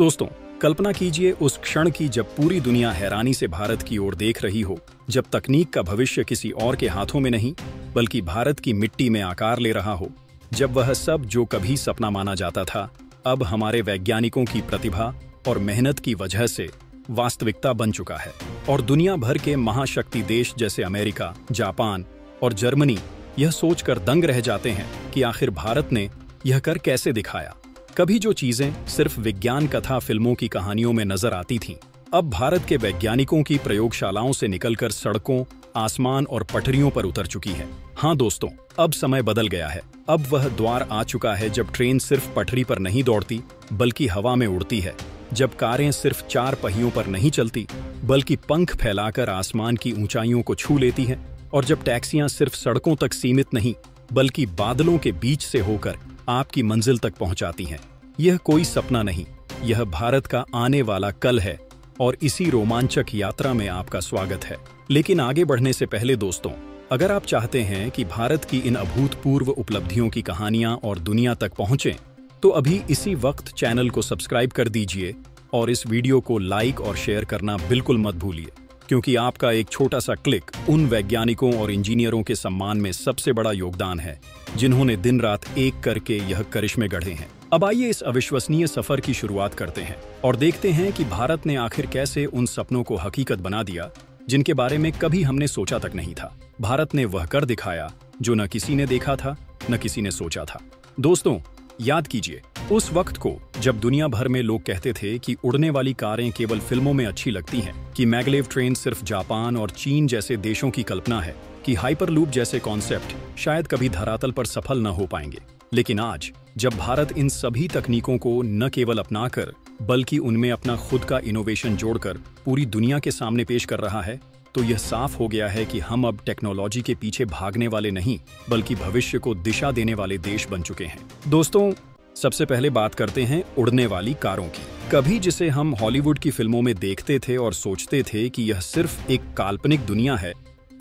दोस्तों, कल्पना कीजिए उस क्षण की जब पूरी दुनिया हैरानी से भारत की ओर देख रही हो, जब तकनीक का भविष्य किसी और के हाथों में नहीं बल्कि भारत की मिट्टी में आकार ले रहा हो। जब वह सब जो कभी सपना माना जाता था, अब हमारे वैज्ञानिकों की प्रतिभा और मेहनत की वजह से वास्तविकता बन चुका है। और दुनिया भर के महाशक्ति देश जैसे अमेरिका, जापान और जर्मनी यह सोचकर दंग रह जाते हैं कि आखिर भारत ने यह कर कैसे दिखाया। कभी जो चीजें सिर्फ विज्ञान कथा फिल्मों की कहानियों में नजर आती थीं, अब भारत के वैज्ञानिकों की प्रयोगशालाओं से निकलकर सड़कों, आसमान और पटरियों पर उतर चुकी है। हाँ दोस्तों, अब समय बदल गया है। अब वह द्वार आ चुका है जब ट्रेन सिर्फ पटरी पर नहीं दौड़ती बल्कि हवा में उड़ती है, जब कारें सिर्फ 4 पहियों पर नहीं चलती बल्कि पंख फैलाकर आसमान की ऊंचाइयों को छू लेती हैं, और जब टैक्सियां सिर्फ सड़कों तक सीमित नहीं बल्कि बादलों के बीच से होकर आपकी मंजिल तक पहुंचाती हैं। यह कोई सपना नहीं, यह भारत का आने वाला कल है और इसी रोमांचक यात्रा में आपका स्वागत है। लेकिन आगे बढ़ने से पहले दोस्तों, अगर आप चाहते हैं कि भारत की इन अभूतपूर्व उपलब्धियों की कहानियां और दुनिया तक पहुंचें, तो अभी इसी वक्त चैनल को सब्सक्राइब कर दीजिए और इस वीडियो को लाइक और शेयर करना बिल्कुल मत भूलिए, क्योंकि आपका एक छोटा सा क्लिक उन वैज्ञानिकों और इंजीनियरों के सम्मान में सबसे बड़ा योगदान है जिन्होंने दिन रात एक करके यह करिश्मे गढ़े हैं। अब आइए इस अविश्वसनीय सफर की शुरुआत करते हैं और देखते हैं कि भारत ने आखिर कैसे उन सपनों को हकीकत बना दिया जिनके बारे में कभी हमने सोचा तक नहीं था। भारत ने वह कर दिखाया जो न किसी ने देखा था, न किसी ने सोचा था। दोस्तों, याद कीजिए उस वक्त को जब दुनिया भर में लोग कहते थे कि उड़ने वाली कारें केवल फिल्मों में अच्छी लगती हैं, कि मैग्लेव ट्रेन सिर्फ जापान और चीन जैसे देशों की कल्पना है, कि हाइपरलूप जैसे कॉन्सेप्ट शायद कभी धरातल पर सफल न हो पाएंगे। लेकिन आज जब भारत इन सभी तकनीकों को न केवल अपनाकर बल्कि उनमें अपना खुद का इनोवेशन जोड़कर पूरी दुनिया के सामने पेश कर रहा है, तो यह साफ हो गया है कि हम अब टेक्नोलॉजी के पीछे भागने वाले नहीं बल्कि भविष्य को दिशा देने वाले देश बन चुके हैं। दोस्तों, सबसे पहले बात करते हैं उड़ने वाली कारों की। कभी जिसे हम हॉलीवुड की फिल्मों में देखते थे और सोचते थे कि यह सिर्फ एक काल्पनिक दुनिया है,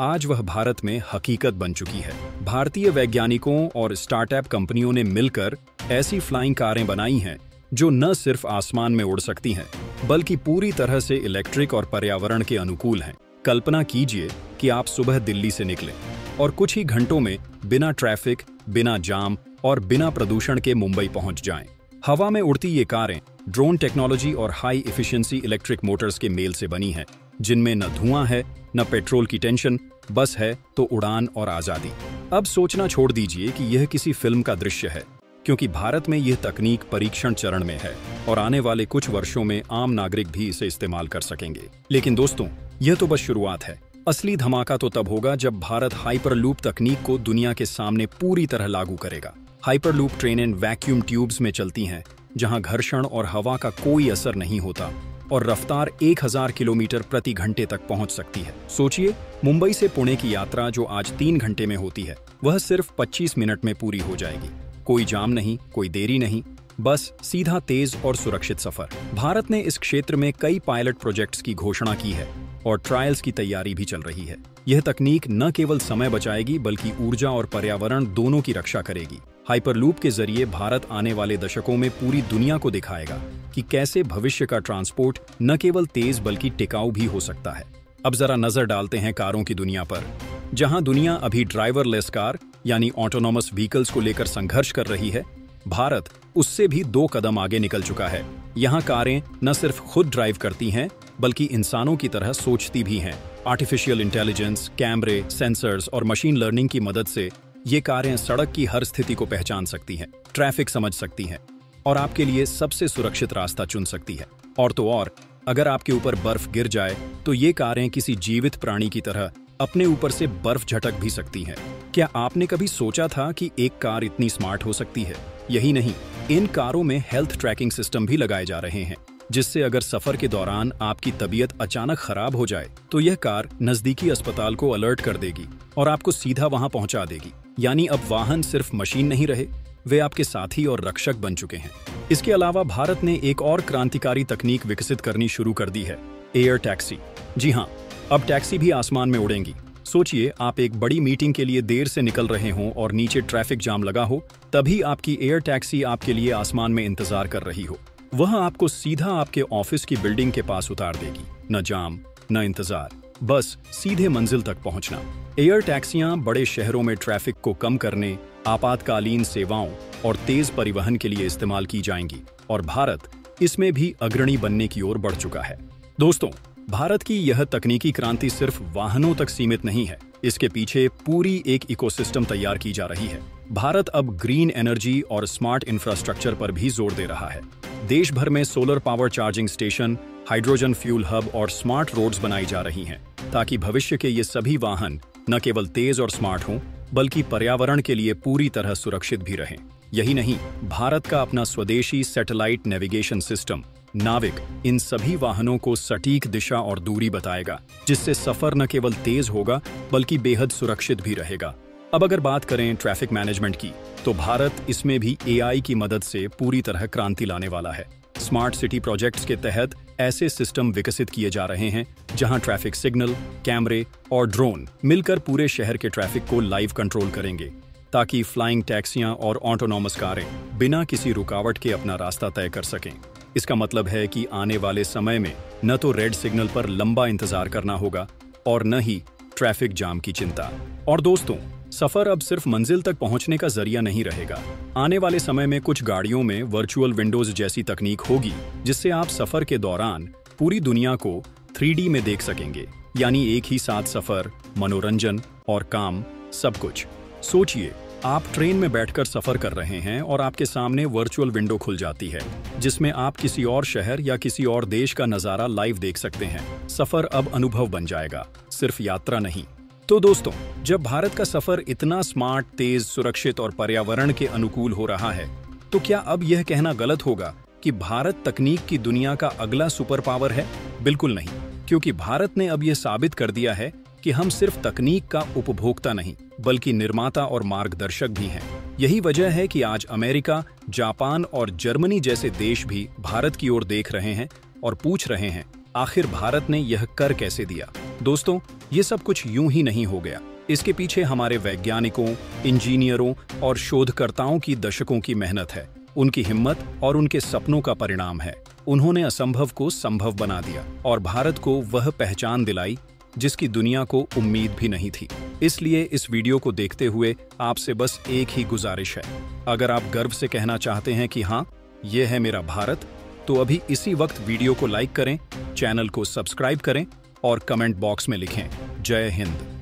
आज वह भारत में हकीकत बन चुकी है। भारतीय वैज्ञानिकों और स्टार्टअप कंपनियों ने मिलकर ऐसी फ्लाइंग कारें बनाई हैं जो न सिर्फ आसमान में उड़ सकती हैं बल्कि पूरी तरह से इलेक्ट्रिक और पर्यावरण के अनुकूल हैं। कल्पना कीजिए कि आप सुबह दिल्ली से निकलें और कुछ ही घंटों में बिना ट्रैफिक, बिना जाम और बिना प्रदूषण के मुंबई पहुंच जाएं। हवा में उड़ती ये कारें ड्रोन टेक्नोलॉजी और हाई एफिशिएंसी इलेक्ट्रिक मोटर्स के मेल से बनी हैं, जिनमें न धुआं है, न पेट्रोल की टेंशन, बस है तो उड़ान और आजादी। अब सोचना छोड़ दीजिए कि यह किसी फिल्म का दृश्य है, क्योंकि भारत में यह तकनीक परीक्षण चरण में है और आने वाले कुछ वर्षों में आम नागरिक भी इसे इस्तेमाल कर सकेंगे। लेकिन दोस्तों, यह तो बस शुरुआत है। असली धमाका तो तब होगा जब भारत हाइपरलूप तकनीक को दुनिया के सामने पूरी तरह लागू करेगा। हाइपरलूप ट्रेनें वैक्यूम ट्यूब्स में चलती हैं, जहां घर्षण और हवा का कोई असर नहीं होता और रफ्तार 1000 किलोमीटर प्रति घंटे तक पहुंच सकती है। सोचिए, मुंबई से पुणे की यात्रा जो आज 3 घंटे में होती है, वह सिर्फ 25 मिनट में पूरी हो जाएगी। कोई जाम नहीं, कोई देरी नहीं, बस सीधा, तेज और सुरक्षित सफर। भारत ने इस क्षेत्र में कई पायलट प्रोजेक्ट्स की घोषणा की है और ट्रायल्स की तैयारी भी चल रही है। यह तकनीक न केवल समय बचाएगी बल्कि ऊर्जा और पर्यावरण दोनों की रक्षा करेगी। हाइपरलूप के जरिए भारत आने वाले दशकों में पूरी दुनिया को दिखाएगा कि कैसे भविष्य का ट्रांसपोर्ट न केवल तेज बल्कि टिकाऊ भी हो सकता है। अब जरा नजर डालते हैं कारों की दुनिया पर। जहां दुनिया अभी ड्राइवरलेस कार यानी ऑटोनोमस व्हीकल्स को लेकर संघर्ष कर रही है, भारत उससे भी 2 कदम आगे निकल चुका है। यहाँ कारें न सिर्फ खुद ड्राइव करती हैं बल्कि इंसानों की तरह सोचती भी हैं। आर्टिफिशियल इंटेलिजेंस, कैमरे, सेंसर्स और मशीन लर्निंग की मदद से ये कारें सड़क की हर स्थिति को पहचान सकती हैं, ट्रैफिक समझ सकती हैं और आपके लिए सबसे सुरक्षित रास्ता चुन सकती है। और तो और, अगर आपके ऊपर बर्फ गिर जाए तो ये कारें किसी जीवित प्राणी की तरह अपने ऊपर से बर्फ झटक भी सकती हैं। क्या आपने कभी सोचा था कि एक कार इतनी स्मार्ट हो सकती है? यही नहीं, इन कारों में हेल्थ ट्रैकिंग सिस्टम भी लगाए जा रहे हैं, जिससे अगर सफर के दौरान आपकी तबीयत अचानक खराब हो जाए तो यह कार नजदीकी अस्पताल को अलर्ट कर देगी और आपको सीधा वहां पहुंचा देगी। यानी अब वाहन सिर्फ मशीन नहीं रहे, वे आपके साथी और रक्षक बन चुके हैं। इसके अलावा भारत ने एक और क्रांतिकारी तकनीक विकसित करनी शुरू कर दी है, एयर टैक्सी। जी हाँ, अब टैक्सी भी आसमान में उड़ेंगी। सोचिए, आप एक बड़ी मीटिंग के लिए देर से निकल रहे हों और नीचे ट्रैफिक जाम लगा हो, तभी आपकी एयर टैक्सी आपके लिए आसमान में इंतजार कर रही हो। वह आपको सीधा आपके ऑफिस की बिल्डिंग के पास उतार देगी। न जाम, न इंतजार, बस सीधे मंजिल तक पहुंचना। एयर टैक्सियां बड़े शहरों में ट्रैफिक को कम करने, आपातकालीन सेवाओं और तेज परिवहन के लिए इस्तेमाल की जाएंगी और भारत इसमें भी अग्रणी बनने की ओर बढ़ चुका है। दोस्तों, भारत की यह तकनीकी क्रांति सिर्फ वाहनों तक सीमित नहीं है, इसके पीछे पूरी एक इकोसिस्टम तैयार की जा रही है। भारत अब ग्रीन एनर्जी और स्मार्ट इंफ्रास्ट्रक्चर पर भी जोर दे रहा है। देश भर में solar power charging station, hydrogen fuel hub और स्मार्ट रोड्स बनाई जा रही हैं, ताकि भविष्य के ये सभी वाहन न केवल तेज और स्मार्ट हों, बल्कि पर्यावरण के लिए पूरी तरह सुरक्षित भी रहें। यही नहीं, भारत का अपना स्वदेशी सैटेलाइट नेविगेशन सिस्टम नाविक इन सभी वाहनों को सटीक दिशा और दूरी बताएगा, जिससे सफर न केवल तेज होगा बल्कि बेहद सुरक्षित भी रहेगा। अब अगर बात करें ट्रैफिक मैनेजमेंट की, तो भारत इसमें भी एआई की मदद से पूरी तरह क्रांति लाने वाला है। स्मार्ट सिटी प्रोजेक्ट्स के तहत ऐसे सिस्टम विकसित किए जा रहे हैं जहां ट्रैफिक सिग्नल, कैमरे और ड्रोन मिलकर पूरे शहर के ट्रैफिक को लाइव कंट्रोल करेंगे, ताकि फ्लाइंग टैक्सियां और ऑटोनॉमस कारें बिना किसी रुकावट के अपना रास्ता तय कर सकें। इसका मतलब है कि आने वाले समय में न तो रेड सिग्नल पर लंबा इंतजार करना होगा और न ही ट्रैफिक जाम की चिंता। और दोस्तों, सफर अब सिर्फ मंजिल तक पहुंचने का जरिया नहीं रहेगा। आने वाले समय में कुछ गाड़ियों में वर्चुअल विंडोज जैसी तकनीक होगी, जिससे आप सफर के दौरान पूरी दुनिया को 3D में देख सकेंगे, यानी एक ही साथ सफर, मनोरंजन और काम, सब कुछ। सोचिए, आप ट्रेन में बैठकर सफर कर रहे हैं और आपके सामने वर्चुअल विंडो खुल जाती है, जिसमें आप किसी और शहर या किसी और देश का नज़ारा लाइव देख सकते हैं। सफर अब अनुभव बन जाएगा, सिर्फ यात्रा नहीं। तो दोस्तों, जब भारत का सफर इतना स्मार्ट, तेज, सुरक्षित और पर्यावरण के अनुकूल हो रहा है, तो क्या अब यह कहना गलत होगा कि भारत तकनीक की दुनिया का अगला सुपर पावर है? बिल्कुल नहीं, क्योंकि भारत ने अब यह साबित कर दिया है कि हम सिर्फ तकनीक का उपभोक्ता नहीं, बल्कि निर्माता और मार्गदर्शक भी हैं। यही वजह है कि आज अमेरिका, जापान और जर्मनी जैसे देश भी भारत की ओर देख रहे हैं और पूछ रहे हैं, आखिर भारत ने यह कर कैसे दिया? दोस्तों, ये सब कुछ यूं ही नहीं हो गया। इसके पीछे हमारे वैज्ञानिकों, इंजीनियरों और शोधकर्ताओं की दशकों की मेहनत है, उनकी हिम्मत और उनके सपनों का परिणाम है। उन्होंने असंभव को संभव बना दिया और भारत को वह पहचान दिलाई जिसकी दुनिया को उम्मीद भी नहीं थी। इसलिए इस वीडियो को देखते हुए आपसे बस एक ही गुजारिश है, अगर आप गर्व से कहना चाहते हैं कि हाँ, ये है मेरा भारत, तो अभी इसी वक्त वीडियो को लाइक करें, चैनल को सब्सक्राइब करें और कमेंट बॉक्स में लिखें, जय हिंद।